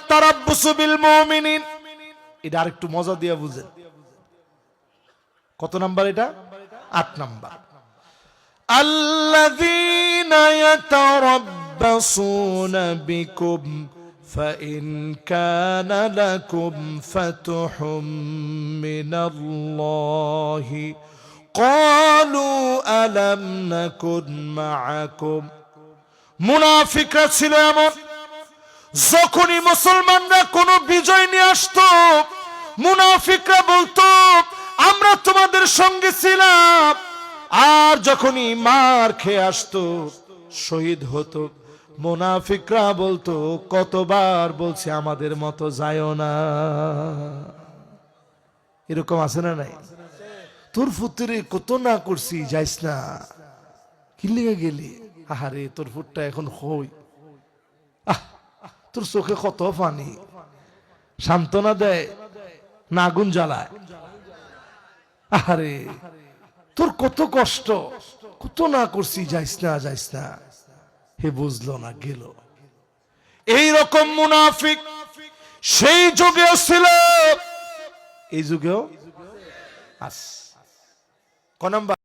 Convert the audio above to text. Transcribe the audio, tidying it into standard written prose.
তারাব্বুসু বিল মুমিনিন। এটা আরেকটু মজা দিয়ে বুঝেন। কত নাম্বার এটা? 8 নাম্বার। আল্লাযীনা ইয়াতারাব্বাসুনা বিকুম ফাইন কানা লাকুম ফাতহুম মিনাল্লাহি ক্বালু আলাম নাকুন মাআকুম। মুনাফিকরা ছিল এমন, যখনই মুসলমানরা কোনো বিজয় নিয়ে আসতো, মুনাফিকরা বলতো আমরা তোমাদের সঙ্গে ছিলাম। আর যখনই মার খেয়ে আসতো, শহীদ হতো, মুনাফিকরা বলতো কতবার বলছি আমাদের মতো যায়ও না। এরকম আছে না নাই? তোর ফুতুরে কত না করছি, যাইস না, কি লেগে গেলি? আহারে তোর ফুটটা এখন হই, তোর চোখে কত পানি। সান্ত্বনা দেয় না আগুন জ্বালায়? আরে তোর কত কষ্ট, কত না করছি, যাইস না যাইস না। হে বুঝলো না, গেল। এইরকম মুনাফিক সেই যুগেও ছিল, এই যুগেও আছে। ক নাম্বার?